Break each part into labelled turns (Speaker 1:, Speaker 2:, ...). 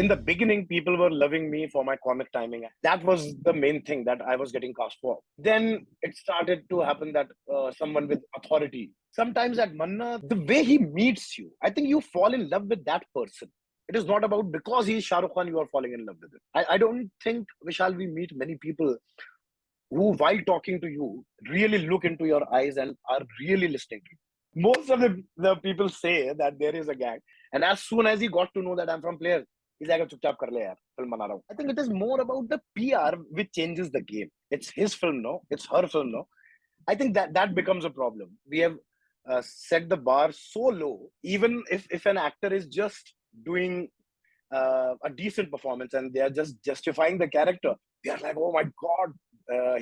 Speaker 1: in the beginning, people were loving me for my comic timing. That was the main thing that I was getting cast for. Then it started to happen that someone with authority. Sometimes at Manna, the way he meets you, I think you fall in love with that person. It is not about because he is Shah Rukh Khan, you are falling in love with him. I don't think, Vishal, we meet many people who, while talking to you, really look into your eyes and are really listening to you. Most of the people say that there is a gang. And as soon as he got to know that I'm from Players, he's like, "Chup chap kar le yaar, film bana raha hu." I think it is more about the PR which changes the game. It's his film, no? It's her film, no? I think that becomes a problem. We have set the bar so low, even if an actor is just doing a decent performance and they are just justifying the character, they are like, "Oh my God,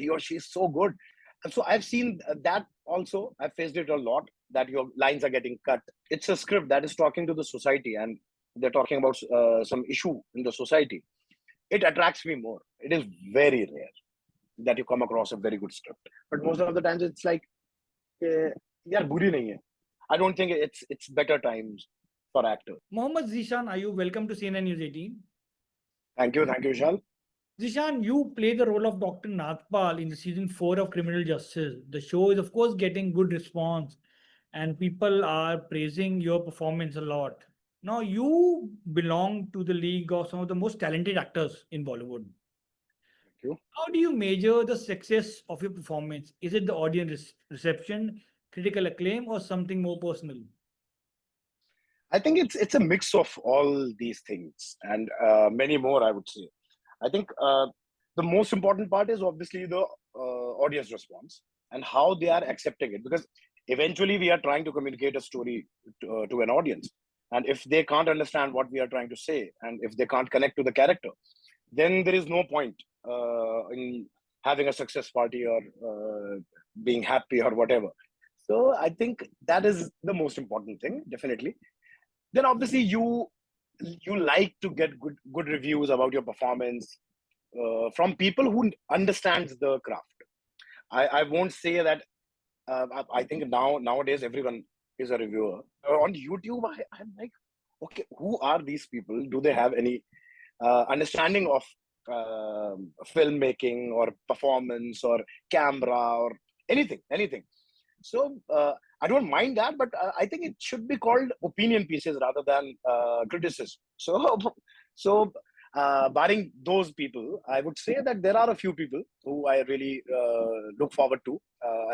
Speaker 1: he or she is so good." And so I've seen that also. I've faced it a lot, that your lines are getting cut. It's a script that is talking to the society and they're talking about some issue in the society. It attracts me more. It is very rare that you come across a very good script. But most of the times it's like, yaar, buri nahi hai. I don't think it's better times for actors.
Speaker 2: Mohammed Zeeshan Ayyub, welcome to CNN News 18.
Speaker 1: Thank you, Vishal.
Speaker 2: Zeeshan, you play the role of Dr. Nathpal in the season 4 of Criminal Justice. The show is, of course, getting good response and people are praising your performance a lot. Now, you belong to the league of some of the most talented actors in Bollywood.
Speaker 1: Thank you.
Speaker 2: How do you measure the success of your performance? Is it the audience reception, critical acclaim, or something more personal?
Speaker 1: I think it's a mix of all these things and many more, I would say. I think the most important part is obviously the audience response and how they are accepting it, because eventually we are trying to communicate a story to an audience. And if they can't understand what we are trying to say, and if they can't connect to the character, then there is no point in having a success party or being happy or whatever. So I think that is the most important thing, definitely. Then obviously you like to get good reviews about your performance from people who understands the craft. I won't say that. I think nowadays everyone is a reviewer on YouTube. I'm like, okay, who are these people? Do they have any understanding of filmmaking or performance or camera or anything? So I don't mind that, but I think it should be called opinion pieces rather than criticism. So barring those people, I would say that there are a few people who I really look forward to.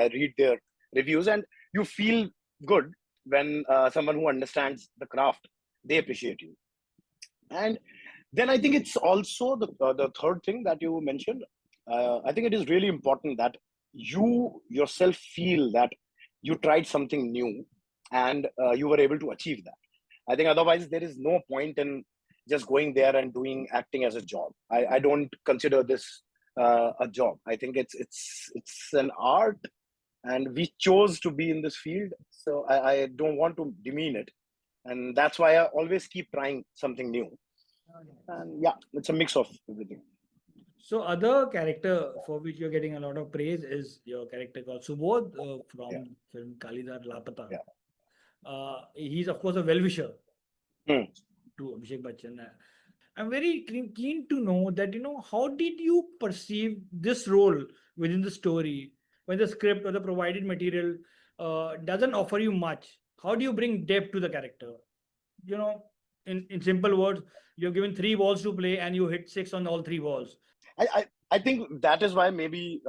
Speaker 1: I read their reviews, and you feel good when someone who understands the craft, they appreciate you. And then I think it's also the third thing that you mentioned. I think it is really important that you yourself feel that you tried something new and you were able to achieve that. I think otherwise there is no point in just going there and doing acting as a job. I don't consider this a job. I think it's an art, and we chose to be in this field. So I don't want to demean it, and that's why I always keep trying something new. And yeah, it's a mix of everything.
Speaker 2: So other character for which you're getting a lot of praise is your character called Subodh from film Kalidar Lapata.
Speaker 1: Yeah.
Speaker 2: He's of course a well-wisher
Speaker 1: to
Speaker 2: Abhishek Bachchan. I'm very keen to know that, how did you perceive this role within the story when the script or the provided material doesn't offer you much? How do you bring depth to the character? In simple words, you're given 3 balls to play and you hit 6 on all 3 balls.
Speaker 1: I think that is why maybe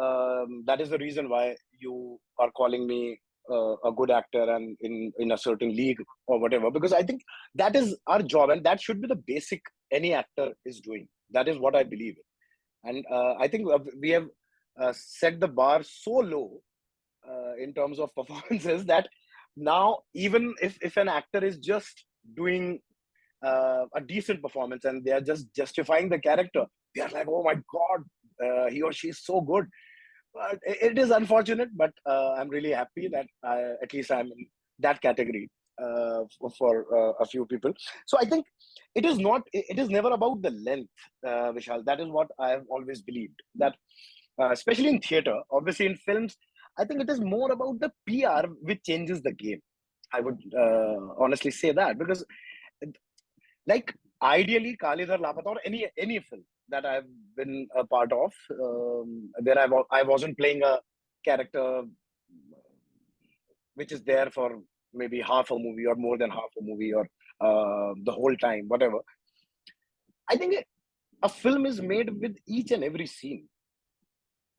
Speaker 1: that is the reason why you are calling me a good actor and in a certain league or whatever, because I think that is our job and that should be the basic any actor is doing. That is what I believe in. And I think we have set the bar so low in terms of performances that now even if an actor is just doing a decent performance and they are just justifying the character, they are like, "Oh my God, he or she is so good." But it is unfortunate, but I'm really happy that at least I'm in that category for a few people. So I think it is never about the length, Vishal. That is what I have always believed. That especially in theater, obviously in films, I think it is more about the PR which changes the game. I would honestly say that, because like ideally Kalidhar Lapata or any film that I've been a part of, where I wasn't playing a character which is there for maybe half a movie or more than half a movie or the whole time, whatever. I think a film is made with each and every scene.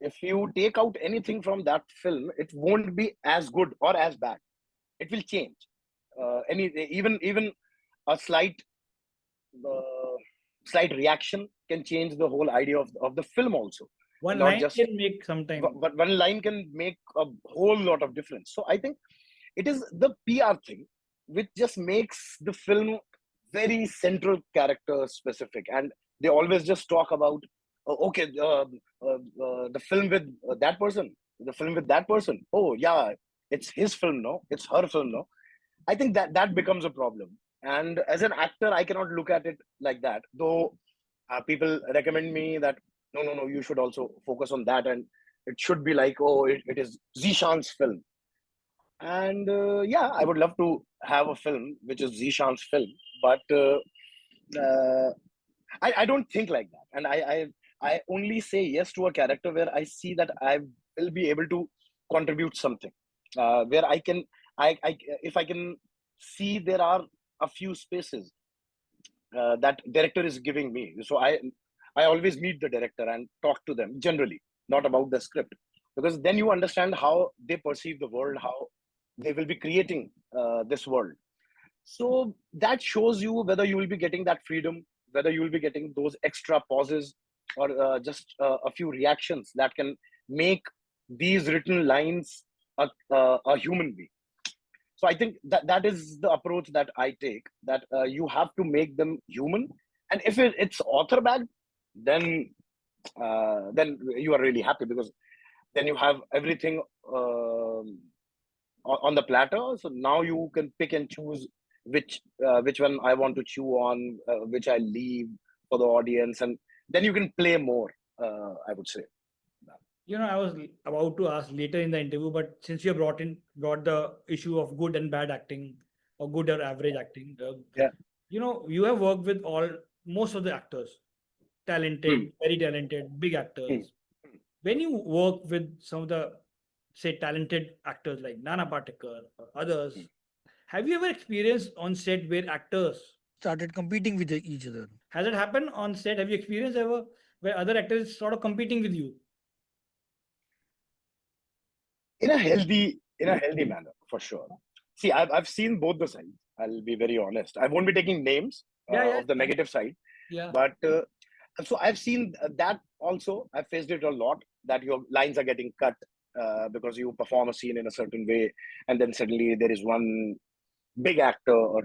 Speaker 1: If you take out anything from that film, it won't be as good or as bad. It will change. Even a uh, slight reaction can change the whole idea of the film also.
Speaker 2: One
Speaker 1: Not
Speaker 2: line
Speaker 1: just
Speaker 2: can make sometime.
Speaker 1: but one line can make a whole lot of difference. So I think it is the PR thing which just makes the film very central character specific, and they always just talk about okay, the film with that person, the film with that person. Oh yeah, it's his film, no, it's her film, no. I think that becomes a problem. And as an actor, I cannot look at it like that. Though people recommend me that no, you should also focus on that, and it should be like, oh, it is Zeeshan's film. And yeah, I would love to have a film which is Zeeshan's film, but uh, I don't think like that. And I only say yes to a character where I see that I will be able to contribute something. Where I if I can see there are a few spaces that director is giving me. So I always meet the director and talk to them generally, not about the script, because then you understand how they perceive the world, how they will be creating this world. So that shows you whether you will be getting that freedom, whether you will be getting those extra pauses or just a few reactions that can make these written lines a human being. So I think that is the approach that I take, that you have to make them human. And if it's author backed, then you are really happy, because then you have everything on the platter. So now you can pick and choose which one I want to chew on, which I leave for the audience, and then you can play more. I would say.
Speaker 2: I was about to ask later in the interview, but since you brought the issue of good and bad acting, or good or average acting,
Speaker 1: Yeah.
Speaker 2: You have worked with most of the actors, talented, very talented, big actors. When you work with some of the, say, talented actors like Nana Patekar or others, have you ever experienced on set where actors started competing with each other? Has it happened on set? Have you experienced ever where other actors sort of competing with you?
Speaker 1: In a healthy manner, for sure. See, I've seen both the sides. I'll be very honest. I won't be taking names of the negative side,
Speaker 2: Yeah.
Speaker 1: but so I've seen that also. I've faced it a lot, that your lines are getting cut because you perform a scene in a certain way, and then suddenly there is one big actor or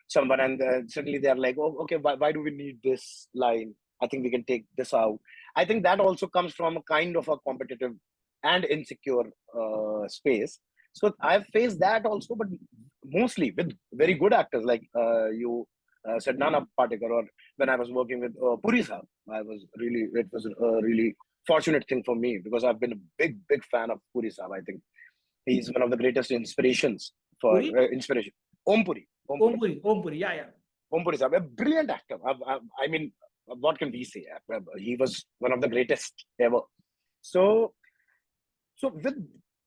Speaker 1: someone, and suddenly they're like, oh, okay, why do we need this line? I think we can take this out. I think that also comes from a kind of a competitive and insecure space. So I've faced that also, but mostly with very good actors, like you said, Nana Patekar, or when I was working with Puri Saab. It was a really fortunate thing for me, because I've been a big fan of Puri Saab. I think he's one of the greatest inspirations for inspiration. Om Puri.
Speaker 2: Om Puri, yeah.
Speaker 1: Om Puri Saab, a brilliant actor. I mean, what can we say? He was one of the greatest ever. So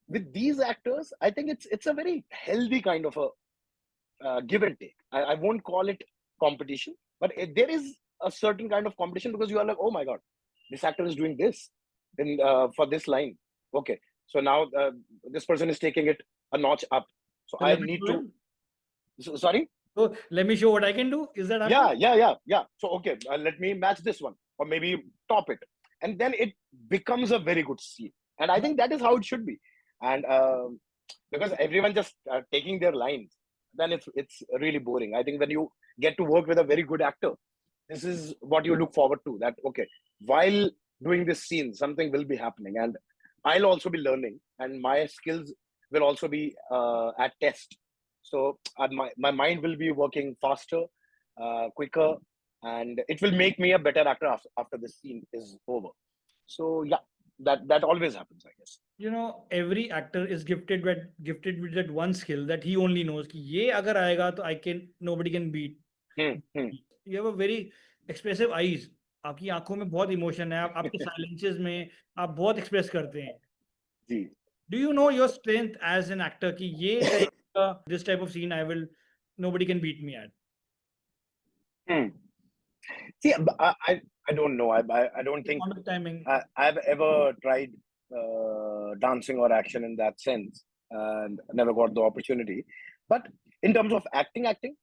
Speaker 1: with these actors, I think it's a very healthy kind of a give and take. I won't call it competition, but there is a certain kind of competition, because you are like, oh my god, this actor is doing this in for this line. Okay, so now this person is taking it a notch up. So I need to. Sorry.
Speaker 2: So let me show what I can do. Is that
Speaker 1: happening? Yeah. So okay, let me match this one, or maybe top it, and then it becomes a very good scene. And I think that is how it should be. And because everyone just taking their lines, then it's really boring. I think when you get to work with a very good actor, this is what you look forward to. That okay, while doing this scene, something will be happening, and I'll also be learning, and my skills will also be at test. So my mind will be working faster, quicker, and it will make me a better actor after this scene is over. So yeah, that always happens, I guess.
Speaker 2: Every actor is gifted with that one skill that he only knows. Ki ye agar aayega, to nobody can beat. you have a very expressive eyes. आपकी आंखों में बहुत emotion है, आपके silences में आप बहुत express करते हैं.
Speaker 1: जी.
Speaker 2: Do you know your strength as an actor कि ये रहेगा, this type of scene nobody can beat me at?
Speaker 1: Hmm. See, I don't know. I don't think
Speaker 2: Comic timing.
Speaker 1: I've ever tried dancing or action in that sense, and never got the opportunity. But in terms of acting, I think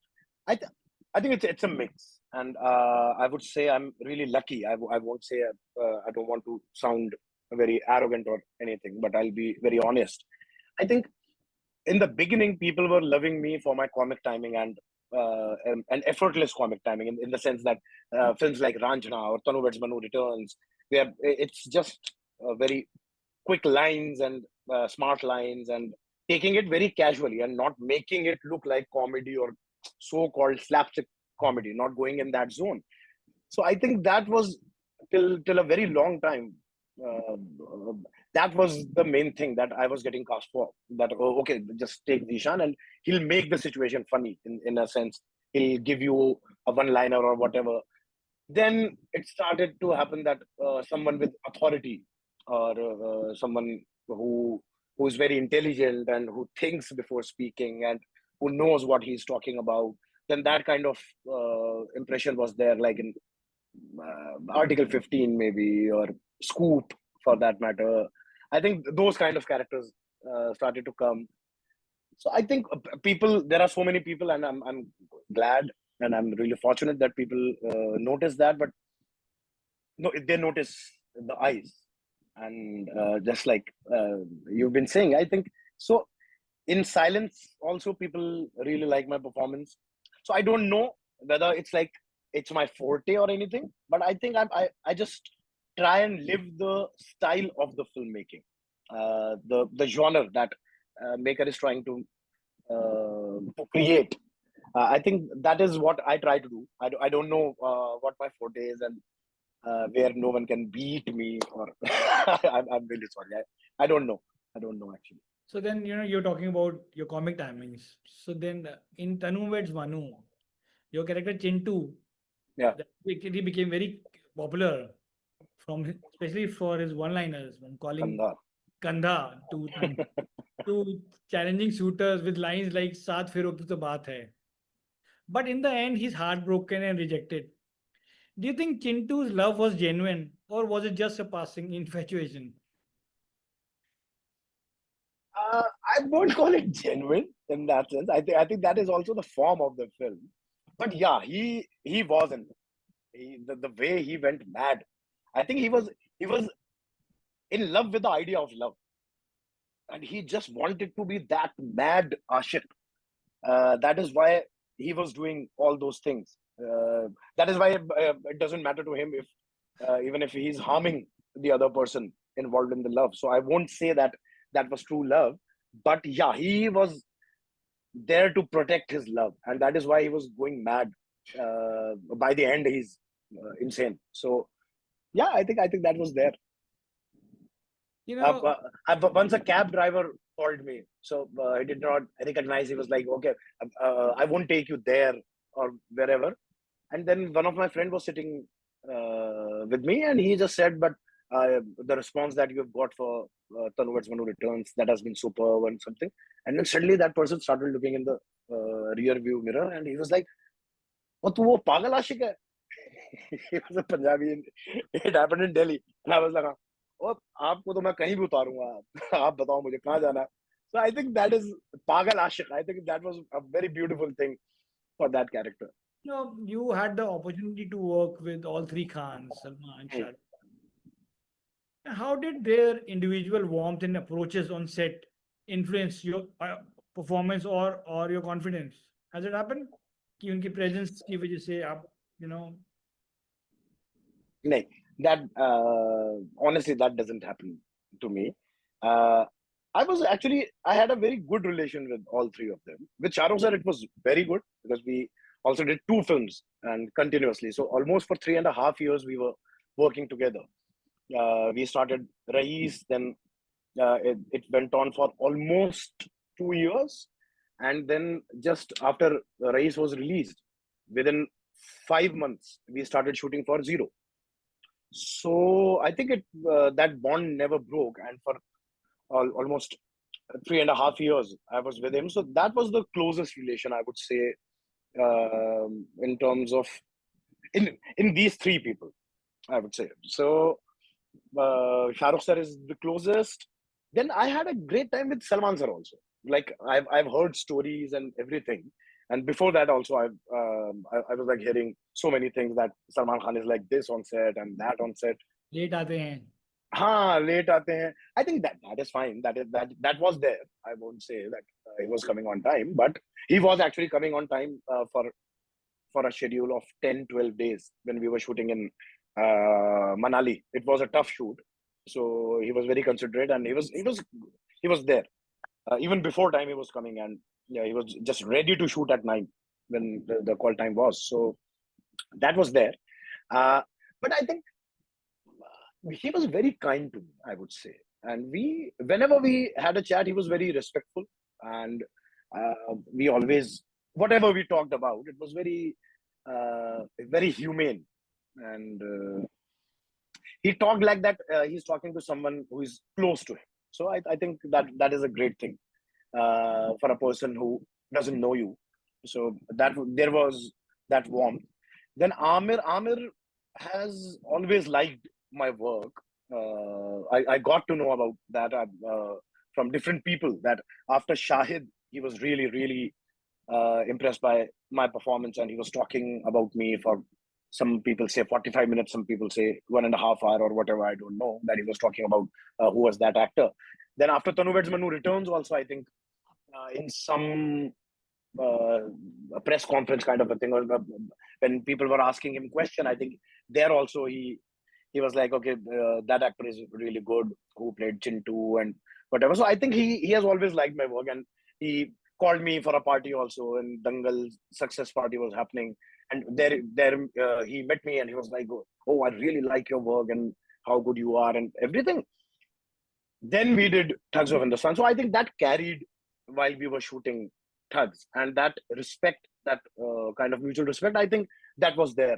Speaker 1: it's a mix, and I would say I'm really lucky. I won't say I don't want to sound very arrogant or anything, but I'll be very honest. I think in the beginning, people were loving me for my comic timing and effortless comic timing in the sense that films like Ranjana or Tanu Weds Manu Returns, where it's just very quick lines and smart lines and taking it very casually and not making it look like comedy or so-called slapstick comedy, not going in that zone. So I think that was till a very long time. Uh, that was the main thing that I was getting cast for. That okay, just take Zeeshan and he'll make the situation funny in a sense. He'll give you a one-liner or whatever. Then it started to happen that someone with authority or someone who is very intelligent and who thinks before speaking and who knows what he's talking about, then that kind of impression was there, like in Article 15 maybe, or Scoop for that matter. I think those kind of characters started to come. So I think people, there are so many people, and I'm glad and I'm really fortunate that people notice that. But no, they notice the eyes, and just like you've been saying, I think so. In silence, also people really like my performance. So I don't know whether it's like it's my forte or anything, but I think I just try and live the style of the filmmaking, the genre that maker is trying to create. I think that is what I try to do. I don't know what my forte is and where no one can beat me, or I'm really sorry. I don't know. I don't know actually.
Speaker 2: So then, you're talking about your comic timings. So then in Tanu Weds Manu, your character Chintu,
Speaker 1: Yeah.
Speaker 2: he became very popular especially for his one-liners when calling
Speaker 1: Kanda.
Speaker 2: Kandha to challenging shooters with lines like "Saath fero ki to baat hai." But in the end, he's heartbroken and rejected. Do you think Chintu's love was genuine, or was it just a passing infatuation?
Speaker 1: I won't call it genuine in that sense. I think that is also the form of the film. But yeah, he wasn't. The way he went mad. I think he was in love with the idea of love, and he just wanted to be that mad ashik. That is why he was doing all those things. That is why it doesn't matter to him if even if he's harming the other person involved in the love. So I won't say that that was true love, but yeah, he was there to protect his love, and that is why he was going mad. By the end, he's insane. So yeah, I think that was there.
Speaker 2: You
Speaker 1: Uh,
Speaker 2: know,
Speaker 1: uh, Once a cab driver called me, so he did not recognize. He was like, "Okay, I won't take you there or wherever." And then one of my friend was sitting with me, and he just said, "But the response that you have got for Tanu Weds Manu Returns, that has been superb and something." And then suddenly that person started looking in the rear view mirror, and he was like, "Oh, tu wo pagal ashik hai." He was a Punjabi. It happened in Delhi, and I was like, "Oh, आपको तो मैं कहीं भी उतारूंगा. आप बताओ मुझे कहाँ जाना है." So I think that is pagal ashik. I think that was a very beautiful thing for that character.
Speaker 2: you had the opportunity to work with all three Khans, Salman, Shah
Speaker 1: Hmm.
Speaker 2: Rukh. How did their individual warmth and approaches on set influence your performance or your confidence? Has it happened? कि उनकी presence की वजह से आप,
Speaker 1: No, that honestly, that doesn't happen to me. Uh, I had a very good relation with all three of them. With Shah Rukh sir, it was very good because we also did two films and continuously. So almost for 3.5 years, we were working together. We started Raees, then it went on for almost 2 years. And then just after Raees was released, within 5 months, we started shooting for zero. So I think that bond never broke, and for almost 3.5 years, I was with him. So that was the closest relation, I would say, in terms of in these three people, I would say. So Shah Rukh sir is the closest. Then I had a great time with Salman sir also. Like I've heard stories and everything. And before that also, I was like hearing so many things that Salman Khan is like this on set and that on set.
Speaker 2: Late आते हैं.
Speaker 1: हाँ, late आते हैं. I think that is fine. That was there. I won't say that he was coming on time, but he was actually coming on time for a schedule of 10-12 days when we were shooting in Manali. It was a tough shoot, so he was very considerate, and he was there. Even before time he was coming, and yeah, he was just ready to shoot at 9 when the call time was. So that was there. But I think he was very kind to me, I would say. And whenever we had a chat, he was very respectful, and we always, whatever we talked about, it was very humane, and he talked like that. He's talking to someone who is close to him. So I think that is a great thing for a person who doesn't know you. So that there was that warmth. Then Aamir has always liked my work. I got to know about that from different people, that after Shahid, he was really impressed by my performance, and he was talking about me for, some people say 45 minutes, some people say 1.5 hours or whatever, I don't know, that he was talking about who was that actor. Then after Tanu Weds Manu Returns also, I think in some a press conference kind of a thing, or when people were asking him question, I think there also he was like, okay, that actor is really good who played Chintu and whatever. So I think he has always liked my work, and he called me for a party also, and Dangal's success party was happening, and there he met me, and he was like, oh, I really like your work and how good you are and everything. Then we did Thugs of Hindustan. So I think that carried while we were shooting Thugs, and that respect, that kind of mutual respect, I think that was there.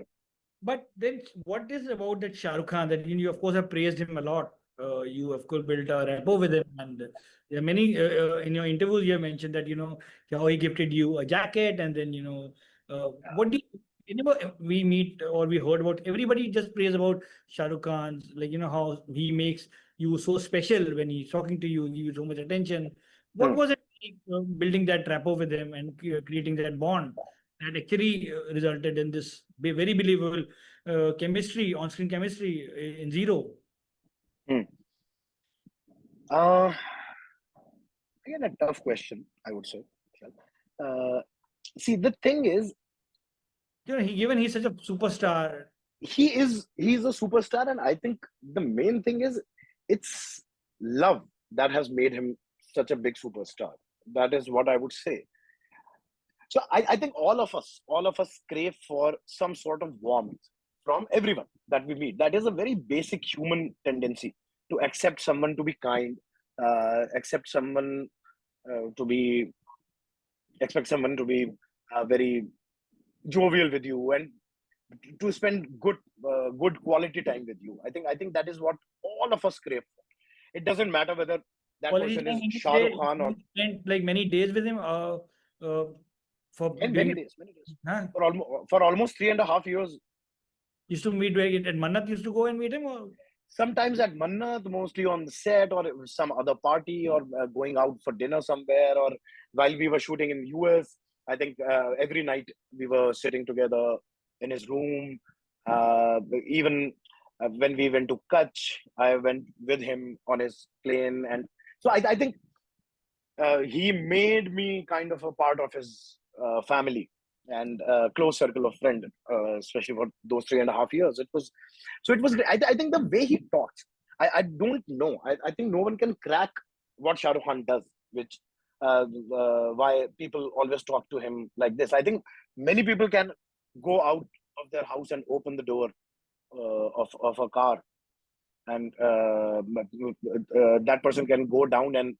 Speaker 2: But then, what is about that Shah Rukh Khan that you of course have praised him a lot? You of course built a rapport with him, and there are many in your interviews you have mentioned that how he gifted you a jacket, and then what do you, whenever we meet or we heard about, everybody just praise about Shah Rukh Khan, like how he makes you so special when he's talking to you, give you so much attention. What was it like, building that rapport with him and creating that bond that actually resulted in this very believable chemistry, on-screen chemistry in Zero?
Speaker 1: Again, a tough question, I would say. See, the thing is,
Speaker 2: He's such a superstar.
Speaker 1: he's a superstar, and I think the main thing is it's love that has made him such a big superstar. That is what I would say. So I think all of us crave for some sort of warmth from everyone that we meet. That is a very basic human tendency, to accept someone, to be kind, accept someone to be expect someone to be very jovial with you, and to spend good quality time with you. I think that is what all of us crave for. It doesn't matter whether that
Speaker 2: Quality
Speaker 1: person
Speaker 2: time,
Speaker 1: is
Speaker 2: you
Speaker 1: Shah Rukh Khan, or
Speaker 2: you spent like many days with him for
Speaker 1: many
Speaker 2: doing
Speaker 1: days,
Speaker 2: huh?
Speaker 1: for almost 3.5 years.
Speaker 2: Used to meet where at Mannat used to go and meet him, or
Speaker 1: Sometimes at Mannat, mostly on the set or some other party, or going out for dinner somewhere, or while we were shooting in US. I think every night we were sitting together in his room. Even when we went to Kutch, I went with him on his plane, and so I think he made me kind of a part of his family and close circle of friend, especially for those 3.5 years. It was great. I think the way he talks, I don't know. I think no one can crack what Shah Rukh Khan does, which why people always talk to him like this. I think many people can go out of their house and open the door of a car, and that person can go down and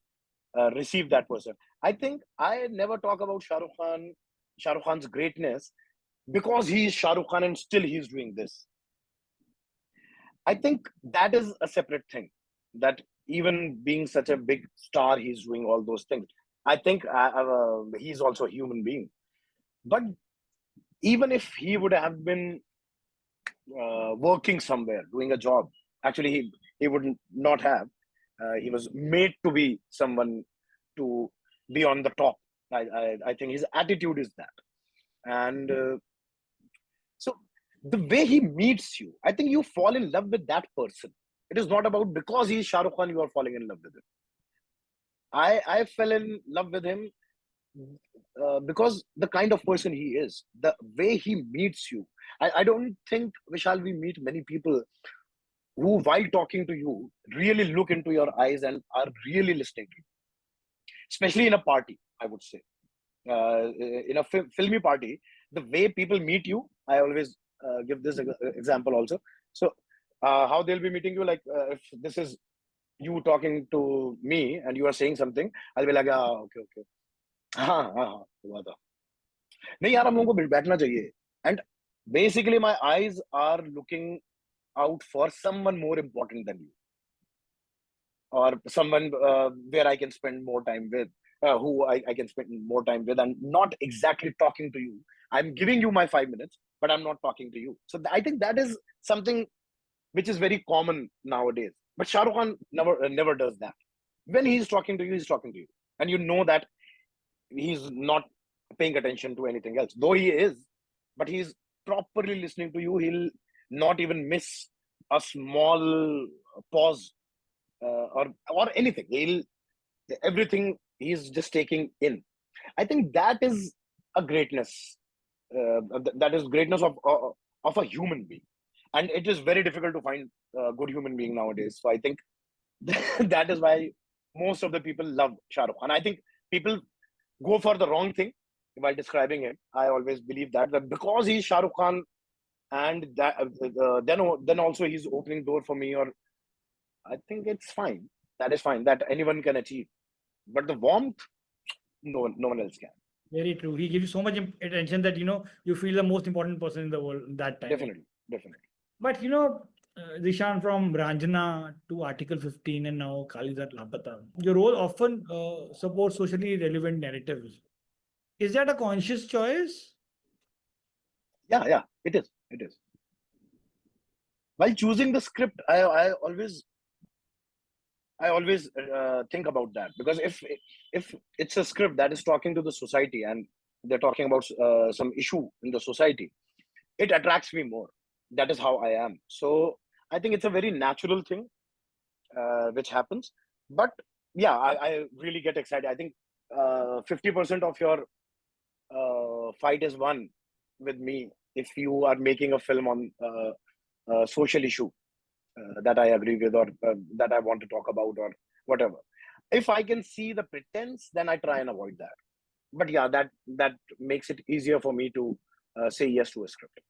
Speaker 1: receive that person. I think I never talk about Shah Rukh Khan's greatness because he is Shah Rukh Khan and still he's doing this. I think that is a separate thing. That even being such a big star, he's doing all those things. I think he's also a human being. But even if he would have been working somewhere, doing a job, actually he would not have. He was made to be someone to be on the top. I think his attitude is that, and so the way he meets you, I think you fall in love with that person. It is not about because he's Shah Rukh Khan, you are falling in love with him. I fell in love with him because the kind of person he is, the way he meets you. I don't think, Vishal, we meet many people who, while talking to you, really look into your eyes and are really listening to you, especially in a party, I would say. In a filmy party, the way people meet you, I always give this example also. So, how they'll be meeting you, like if this is you talking to me and you are saying something, I'll be like, okay, okay. हाँ हाँ हाँ हुआ था नहीं यार हम लोगों को बैठना चाहिए and basically my eyes are looking out for someone more important than you or someone where I can spend more time with who I can spend more time with and not exactly talking to you. I'm giving you my 5 minutes but I'm not talking to you. So I think that is something which is very common nowadays, but Shah Rukh Khan never does that. When he's talking to you, he's talking to you and you know that he's not paying attention to anything else, though he is, but he's properly listening to you. He'll not even miss a small pause or anything. He'll everything he's just taking in. I think that is a greatness. That is greatness of a human being, and it is very difficult to find a good human being nowadays. So I think that is why most of the people love Shah Rukh, and I think people go for the wrong thing while describing him. I always believe that because he's Shah Rukh Khan, and that then also he's opening door for me. Or I think it's fine. That is fine. That anyone can achieve. But the warmth, no one else can.
Speaker 2: Very true. He gives you so much attention that you feel the most important person in the world that time.
Speaker 1: Definitely, definitely.
Speaker 2: But Zishan, from Ranjana to Article 15 and now Kalizat Lapata, your role often supports socially relevant narratives. Is that a conscious choice?
Speaker 1: Yeah, it is. It is. While choosing the script, I always think about that, because if it's a script that is talking to the society and they're talking about some issue in the society, it attracts me more. That is how I am. So I think it's a very natural thing which happens. But yeah, I really get excited. I think 50% of your fight is won with me if you are making a film on social issue that I agree with, or that I want to talk about, or whatever. If I can see the pretense, then I try and avoid that. But yeah, that makes it easier for me to say yes to a script.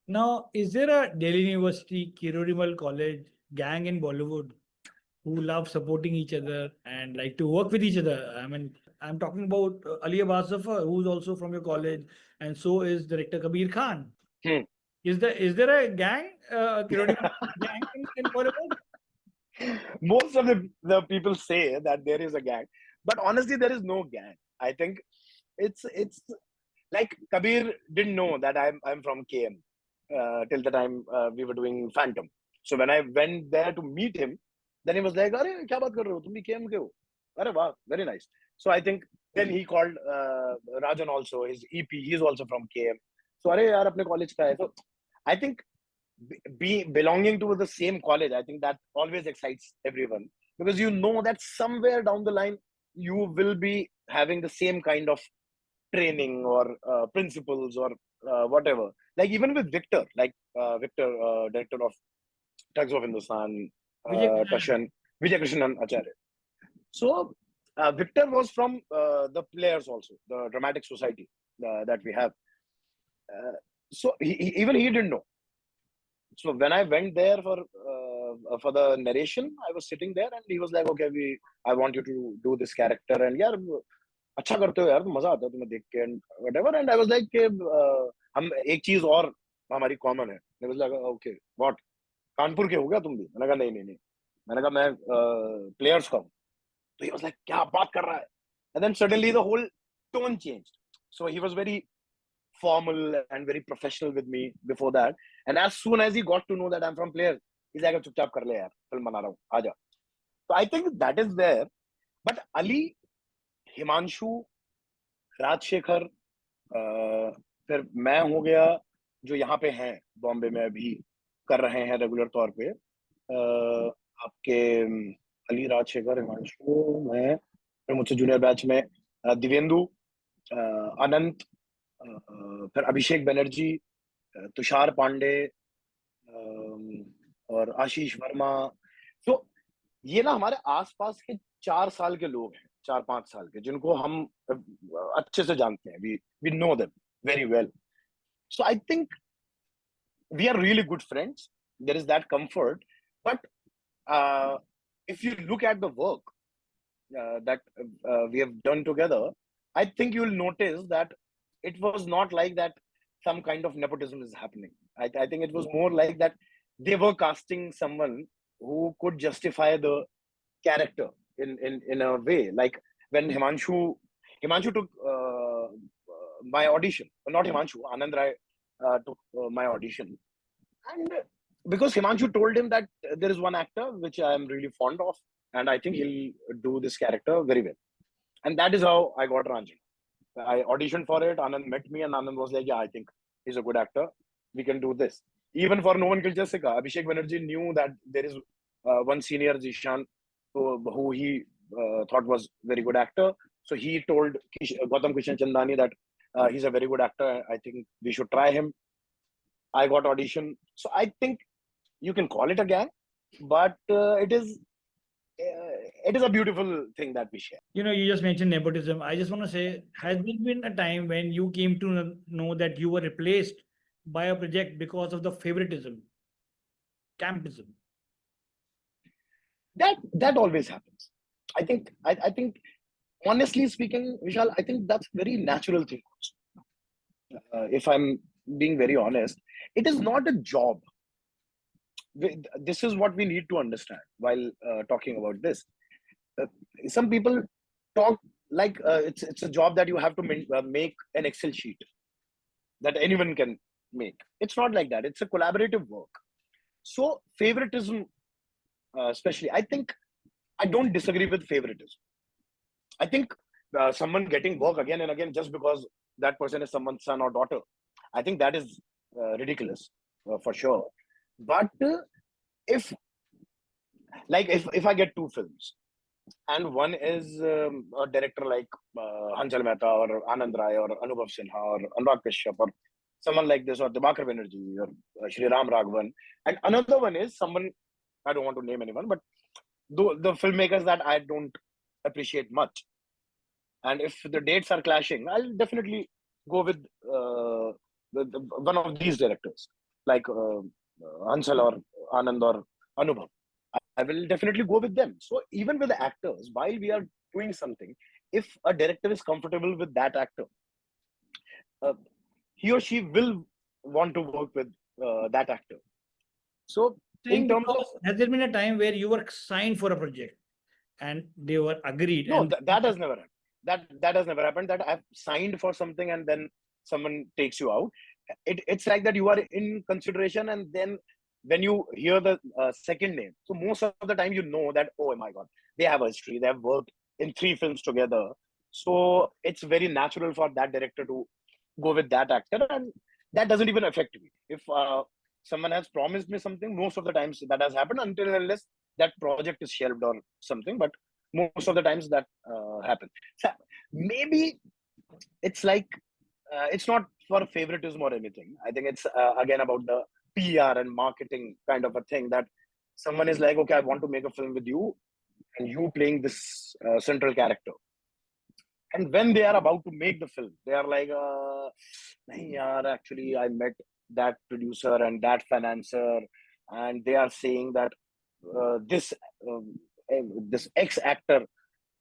Speaker 2: Now, is there a Delhi University, Kirorimal College gang in Bollywood who love supporting each other and like to work with each other? I mean, I'm talking about Ali Abbas Zafar, who's also from your college, and so is director Kabir Khan. Is there a gang, gang in Bollywood?
Speaker 1: Most of the people say that there is a gang, but honestly, there is no gang. I think it's like Kabir didn't know that I'm from KM till the time we were doing Phantom. So when I went there to meet him, then he was like, "Arey, kya baat kar rahe ho? Tum bhi KM ke ho?" Arey, wow, very nice. So I think then he called Rajan also, his EP. He's also from KM. So arey yaar, apne college ka hai. So I think belonging to the same college, I think that always excites everyone, because you know that somewhere down the line you will be having the same kind of training or principles or whatever. Like even with Victor, Victor, director of Tugs of Hindustan, Tashan, Vijay Krishnan Acharya. So Victor was from the Players also, the Dramatic Society that we have. So even he didn't know. So when I went there for the narration, I was sitting there and he was like, "Okay, I want you to do this character." And yeah, अच्छा करते हो यार, मजा आता है तुम्हें देख के and whatever. And I was like कि हम एक चीज और हमारी कॉमन है. I was like okay what, Kanpur के हो गया तुम भी? मैंने कहा नहीं नहीं नहीं. मैंने कहा मैं प्लेयर्स का हूँ. तो ही वाज लाइक क्या बात कर रहा है. And then suddenly the whole tone changed. So he was very formal and very professional with me before that. And as soon as he got to know that I'm from Players, he's like, चुपचाप कर ले यार, film बना रहा हूँ, आजा. So I think that is there. But Ali, Himanshu, Rajshekhar, फिर मैं हो गया, जो यहाँ पे हैं बॉम्बे में अभी कर रहे हैं रेगुलर तौर पे, आपके अली, राजशेखर, हिमांशु, मैं, फिर मुझसे जूनियर बैच में दिवेंदु, अनंत, फिर अभिषेक बनर्जी, तुषार पांडे, और आशीष वर्मा. तो ये ना हमारे आसपास के 4 साल के लोग हैं, 4-5 साल के, जिनको हम अच्छे से जानते हैं. We know them very well. So I think we are really good friends. There is that comfort. But if you look at the work that we have done together, I think you'll notice that it was not like that some kind of nepotism is happening. I think it was more like that they were casting someone who could justify the character in a way. Like when Himanshu took my audition, not Himanshu, Anand Rai took my audition. And because Himanshu told him that there is one actor which I am really fond of, and I think he'll do this character very well. And that is how I got Ranjan. I auditioned for it. Anand met me, and Anand was like, "Yeah, I think he's a good actor. We can do this." Even for No One Killed Jessica, Abhishek Banerjee knew that there is one senior Zeeshan who he thought was very good actor. So he told Gautam Kishan Chandani that he's a very good actor. I think we should try him. I got audition. So I think you can call it a gang, but it is a beautiful thing that we share.
Speaker 2: You just mentioned nepotism. I just want to say, has there been a time when you came to know that you were replaced by a project because of the favoritism, campism?
Speaker 1: That always happens. I think honestly speaking, Vishal, I think that's very natural thing. If I'm being very honest, it is not a job. This is what we need to understand while talking about this. Some people talk like it's a job that you have to make an Excel sheet that anyone can make. It's not like that. It's a collaborative work. So favoritism, especially, I think I don't disagree with favoritism. I think someone getting work again and again just because that person is someone's son or daughter, I think that is ridiculous for sure. But if I get two films, and one is a director like Hanchal Mehta or Anand Rai or Anubhav Sinha or Anurag Kashyap or someone like this, or Dibakar Banerjee or Shri Ram Raghavan, and another one is someone, I don't want to name anyone, but the filmmakers that I don't appreciate much. And if the dates are clashing, I'll definitely go with one of these directors, like Hansal or Anand or Anubhav. I will definitely go with them. So even with the actors, while we are doing something, if a director is comfortable with that actor, he or she will want to work with that actor. So in terms of,
Speaker 2: has there been a time where you were signed for a project and they were agreed?
Speaker 1: No,
Speaker 2: and
Speaker 1: that has never happened. That has never happened. That I've signed for something and then someone takes you out. It's like that you are in consideration, and then when you hear the second name, so most of the time you know that, oh my god, they have a history. They have worked in 3 films together. So it's very natural for that director to go with that actor, and that doesn't even affect me. If someone has promised me something, most of the times that has happened, until and unless that project is shelved or something. But most of the times that happens. So maybe it's like it's not for favoritism or anything. I think it's again about the PR and marketing kind of a thing, that someone is like, okay, I want to make a film with you, and you playing this central character. And when they are about to make the film, they are like, nahi yaar, actually, I met that producer and that financier, and they are saying that this X actor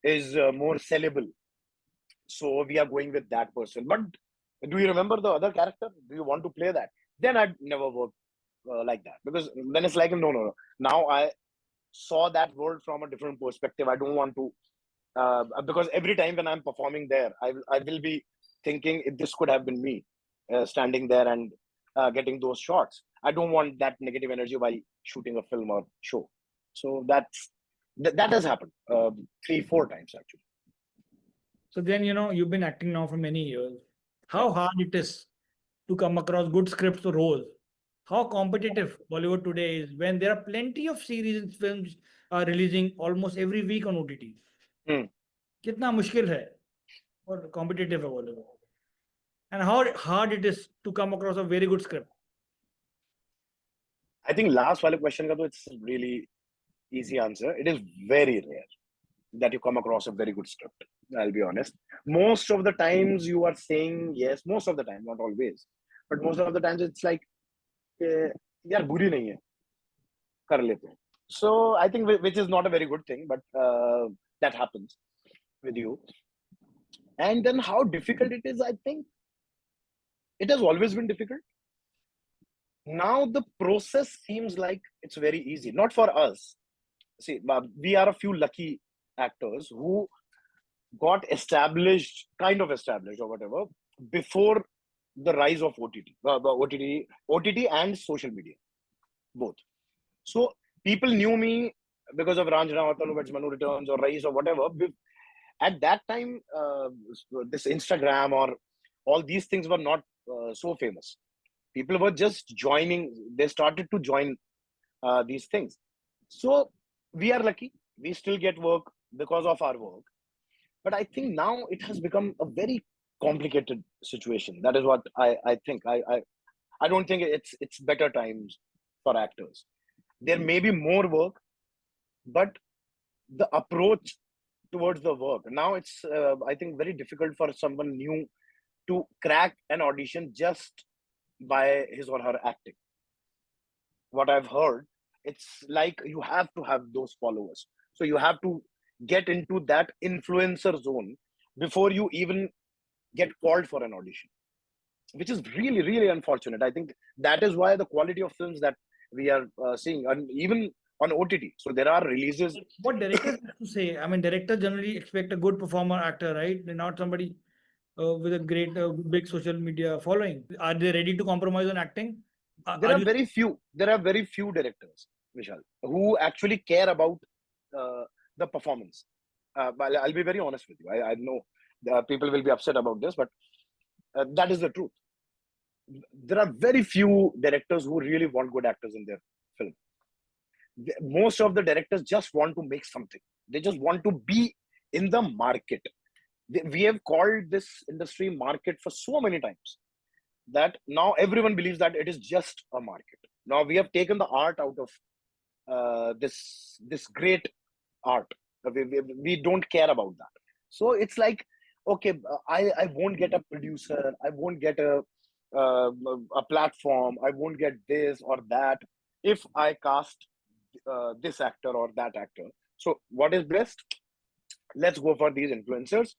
Speaker 1: is more sellable. So we are going with that person. But do you remember the other character? Do you want to play that? Then I'd never work like that, because then it's like, no, no, no. Now I saw that world from a different perspective. I don't want to, because every time when I'm performing there, I will be thinking if this could have been me standing there and getting those shots. I don't want that negative energy while shooting a film or show. So that has happened 3-4 times actually.
Speaker 2: So then, you've been acting now for many years. How hard it is to come across good scripts or roles? How competitive Bollywood today is when there are plenty of series and films are releasing almost every week on OTT.
Speaker 1: Hmm.
Speaker 2: कितना मुश्किल है और competitive है Bollywood. And how hard it is to come across a very good script.
Speaker 1: I think last wale question ka to it's a really easy answer. It is very rare that you come across a very good script. I'll be honest. Most of the times you are saying yes. Most of the time, not always, but most of the times it's like, yaar buri nahi hai, kar lete hain. So I think which is not a very good thing, but that happens with you. And then how difficult it is, I think it has always been difficult. Now the process seems like it's very easy. Not for us. See, we are a few lucky actors who got established, kind of established or whatever, before the rise of OTT and social media, both. So people knew me because of Ranjana or Tanu Weds Manu Returns or Rise or whatever. At that time, this Instagram or all these things were not so famous. People were just joining. They started to join these things. So we are lucky. We still get work because of our work. But I think now it has become a very complicated situation. That is what I think. I don't think it's better times for actors. There may be more work, but the approach towards the work now, it's I think very difficult for someone new to crack an audition just by his or her acting. What I've heard, it's like you have to have those followers. So you have to get into that influencer zone before you even get called for an audition, which is really, really unfortunate. I think that is why the quality of films that we are seeing, and even on OTT. So there are releases.
Speaker 2: What directors have to say? I mean, directors generally expect a good performer actor, right? They're not somebody with a great big social media following. Are they ready to compromise on acting?
Speaker 1: There are very few. There are very few directors, Vishal, who actually care about the performance. But I'll be very honest with you. I know people will be upset about this, but that is the truth. There are very few directors who really want good actors in their film. Most of the directors just want to make something. They just want to be in the market. We have called this industry market for so many times that now everyone believes that it is just a market. Now we have taken the art out of this great art. We don't care about that. So it's like, okay, I won't get a producer. I won't get a platform. I won't get this or that if I cast this actor or that actor. So what is best? Let's go for these influencers.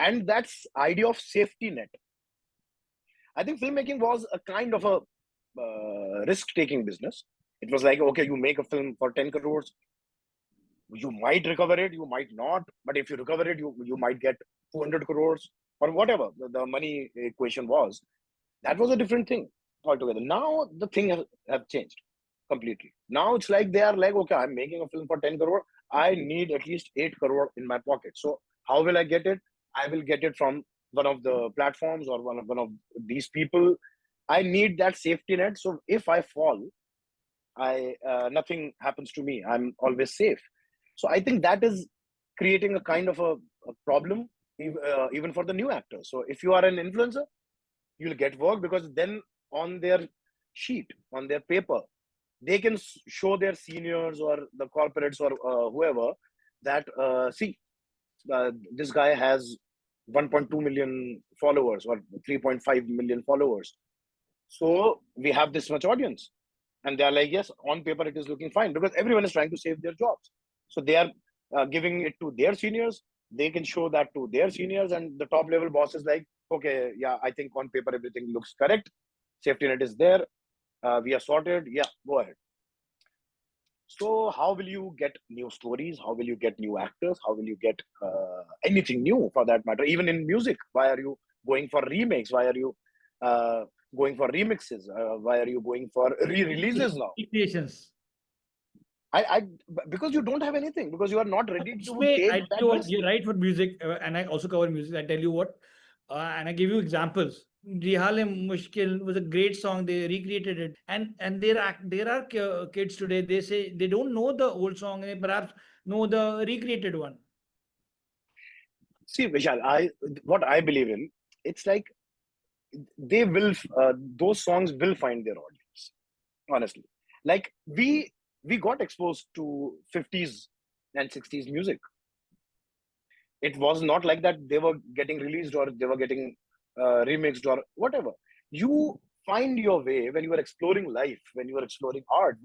Speaker 1: And that's idea of safety net. I think filmmaking was a kind of a risk-taking business. It was like, okay, you make a film for 10 crores. You might recover it, you might not. But if you recover it, you might get 200 crores or whatever the money equation was. That was a different thing altogether. Now the thing have changed completely. Now it's like they are like, okay, I'm making a film for 10 crore. I need at least 8 crore in my pocket. So how will I get it? I will get it from one of the platforms or one of these people. I need that safety net. So if I fall, nothing happens to me. I'm always safe. So I think that is creating a kind of a problem even for the new actors. So if you are an influencer, you'll get work because then on their sheet, on their paper, they can show their seniors or the corporates or whoever that, see, this guy has 1.2 million followers or 3.5 million followers. So we have this much audience. And they're like, yes, on paper it is looking fine because everyone is trying to save their jobs. So they are giving it to their seniors. they can show that to their seniors, and the top level boss is like, okay, yeah, I think on paper everything looks correct. Safety net is there. We are sorted. Yeah, go ahead. So how will you get new stories? How will you get new actors? How will you get anything new for that matter? Even in music, why are you going for remakes? Why are you uh, going for remixes? Why are you going for re-releases now?
Speaker 2: Creations.
Speaker 1: I because you don't have anything, because you are not ready to take
Speaker 2: I tell
Speaker 1: that
Speaker 2: you what,
Speaker 1: risk.
Speaker 2: you're right for music, and I also cover music. I tell you what, and I give you examples. Rihale Mushkil was a great song. They recreated it, and there are kids today. They say they don't know the old song, and they perhaps know the recreated one.
Speaker 1: See, Vishal, what I believe in, it's like they will those songs will find their audience. Honestly, like we got exposed to 50s and 60s music. It was not like that they were getting released or they were getting remixed or whatever. You find your way when you are exploring life, when you are exploring art,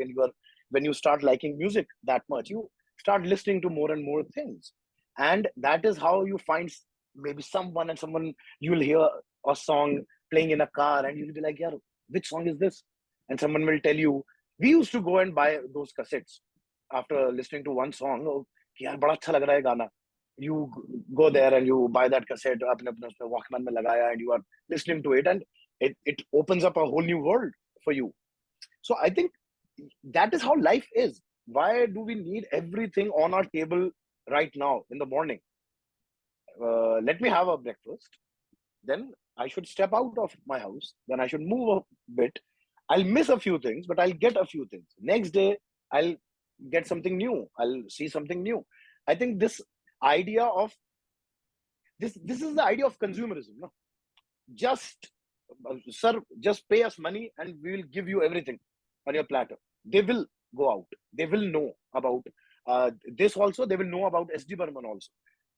Speaker 1: when you start liking music that much, you start listening to more and more things, and that is how you find maybe someone you'll hear a song playing in a car and you'll be like, yeah, which song is this? And someone will tell you, we used to go and buy those cassettes after listening to one song. Oh, यार बड़ा अच्छा लग रहा है गाना. You go there and you buy that cassette, अपने अपने उसमें Walkman में लगाया, and you are listening to it, and it opens up a whole new world for you. So I think that is how life is. Why do we need everything on our table right now in the morning? Let me have a breakfast, then I should step out of my house, then I should move a bit. I'll miss a few things, but I'll get a few things. Next day, I'll get something new. I'll see something new. I think idea of this is the idea of consumerism. No? Just sir, just pay us money and we will give you everything on your platter. They will go out. They will know about this also. They will know about SD Burman also.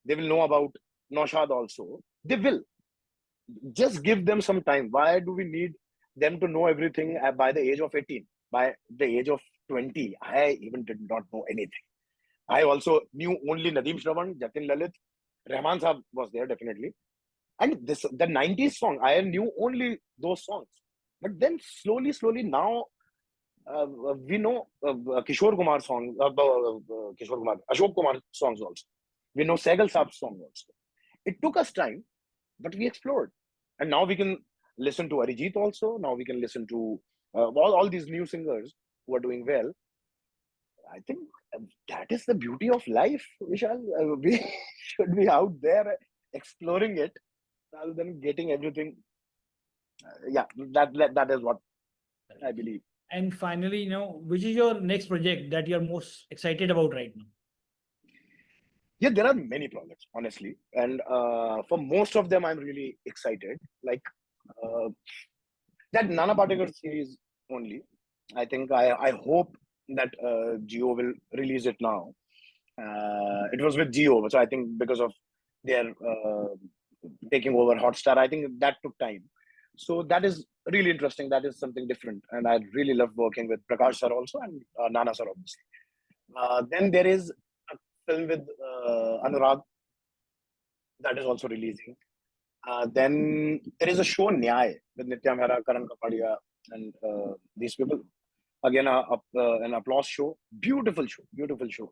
Speaker 1: They will know about Naushad also. They will. Just give them some time. Why do we need them to know everything by the age of 18? By the age of 20, I even did not know anything. I also knew only Nadeem Shravan, Jatin Lalit, Rahman Saab was there definitely. And the 90s song, I knew only those songs. But then slowly now, we know Kishore Kumar songs, Kishore Kumar, Ashok Kumar songs also. We know Sehgal Saab's song also. It took us time, but we explored. And now we can listen to Arijit also. Now we can listen to all these new singers who are doing well. I think that is the beauty of life, Vishal. We should be out there exploring it rather than getting everything. Yeah, that is what I believe.
Speaker 2: And finally, which is your next project that you're most excited about right now?
Speaker 1: Yeah, there are many projects, honestly, and for most of them, I'm really excited. Like that Nana Patekar series only. I think I hope that Geo will release it now. It was with Geo, so I think because of their taking over Hotstar, I think that took time. So that is really interesting. That is something different, and I really love working with Prakash sir also and Nana sir obviously. Then there is a film with Anurag that is also releasing. Then there is a show Nyay with Nitya Mehra, Karan Kapadia, and these people. Again, an applause show. Beautiful show.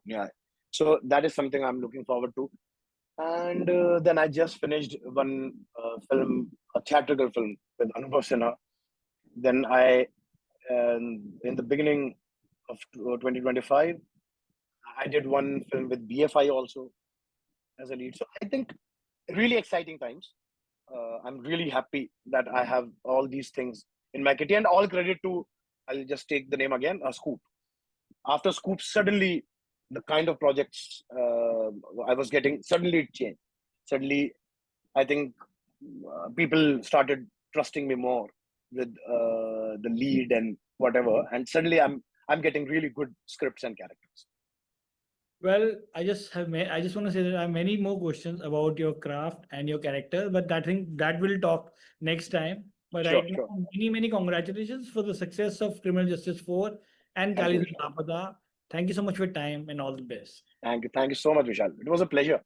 Speaker 1: Nyay. So that is something I'm looking forward to. And then I just finished one film, a theatrical film with Anubhav Sinha. Then in the beginning of 2025, I did one film with BFI also as a lead. So I think really exciting times. I'm really happy that I have all these things in my kitty, and all credit to, I'll just take the name again, Scoop. After Scoop, suddenly the kind of projects I was getting, suddenly it changed. Suddenly, I think people started trusting me more with the lead and whatever, and suddenly I'm getting really good scripts and characters.
Speaker 2: Well, I just want to say that I have many more questions about your craft and your character, but I think that will talk next time. But
Speaker 1: Sure,
Speaker 2: right
Speaker 1: sure.
Speaker 2: now, many congratulations for the success of Criminal Justice 4 and
Speaker 1: Thank you,
Speaker 2: Kali's
Speaker 1: Vishal.
Speaker 2: Lapada. Thank you so much for your time and all the best.
Speaker 1: Thank you so much, Vishal. It was a pleasure.